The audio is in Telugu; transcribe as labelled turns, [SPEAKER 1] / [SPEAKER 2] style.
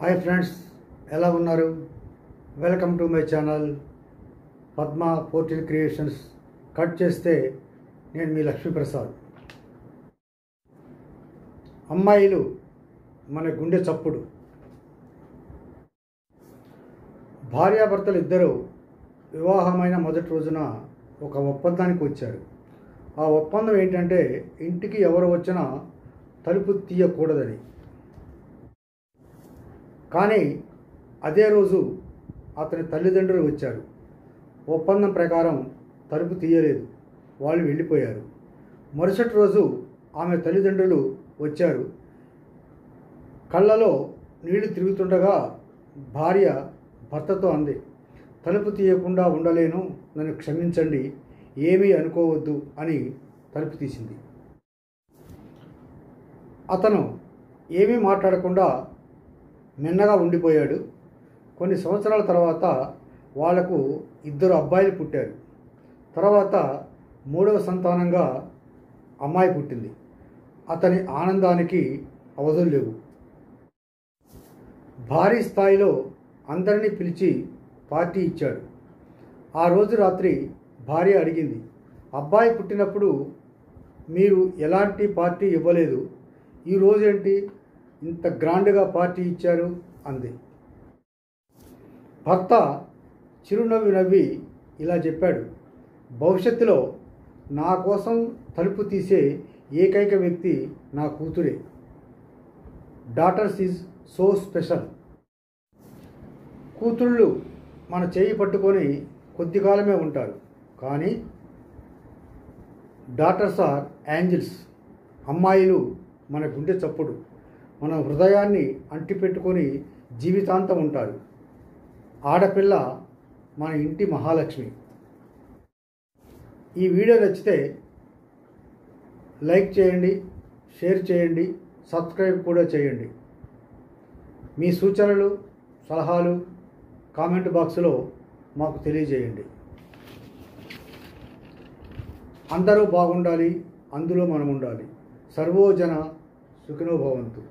[SPEAKER 1] హాయ్ ఫ్రెండ్స్, ఎలా ఉన్నారు? Welcome to my channel Padma 14 creations. Cut చేస్తే నేను మీ లక్ష్మీప్రసాద్. అమ్మాయిలు మన గుండె చప్పుడు. భార్యాభర్తలు ఇద్దరు వివాహమైన మొదటి రోజున ఒక ఒప్పందానికి వచ్చారు. ఆ ఒప్పందం ఏంటంటే ఇంటికి ఎవరు వచ్చినా తలుపు తీయకూడదని. కానీ అదే రోజు అతని తల్లిదండ్రులు వచ్చారు. ఒప్పందం ప్రకారం తలుపు తీయలేదు, వాళ్ళు వెళ్ళిపోయారు. మరుసటి రోజు ఆమె తల్లిదండ్రులు వచ్చారు. కళ్ళలో నీళ్లు తిరుగుతుండగా భార్య భర్తతో అంది, తలుపు తీయకుండా ఉండలేను, నన్ను క్షమించండి, ఏమీ అనుకోవద్దు అని తలుపు తీసింది. అతను ఏమీ మాట్లాడకుండా మిన్నగా ఉండిపోయాడు. కొన్ని సంవత్సరాల తర్వాత వాళ్లకు 2 అబ్బాయిలు పుట్టారు. తర్వాత 3వ సంతానంగా అమ్మాయి పుట్టింది. అతని ఆనందానికి అవధులు లేవు. భారీ స్థాయిలో అందరినీ పిలిచి పార్టీ ఇచ్చాడు. ఆ రోజు రాత్రి భార్య అడిగింది, అబ్బాయి పుట్టినప్పుడు మీరు ఎలాంటి పార్టీ ఇవ్వలేదు, ఈ రోజేంటి ఇంత గ్రాండ్గా పార్టీ ఇచ్చారు అంది. భర్త చిరునవ్వు నవ్వి ఇలా చెప్పాడు, భవిష్యత్తులో నా కోసం తలుపు తీసే ఏకైక వ్యక్తి నా కూతురే. Daughters is so special. కూతుళ్ళు మన చేయి పట్టుకొని కొద్ది కాలమే ఉంటారు, కానీ డాటర్స్ ఆర్ ఏంజల్స్. అమ్మాయిలు మన గుండె చప్పుడు, మన హృదయాన్ని అంటిపెట్టుకొని జీవితాంతం ఉంటారు. ఆడపిల్ల మన ఇంటి మహాలక్ష్మి. ఈ వీడియో నచ్చితే లైక్ చేయండి, షేర్ చేయండి, సబ్స్క్రైబ్ కూడా చేయండి. మీ సూచనలు, సలహాలు కామెంట్ బాక్స్లో మాకు తెలియజేయండి. అందరూ బాగుండాలి, అందులో మనం ఉండాలి. సర్వోజన సుఖినో భవంతు.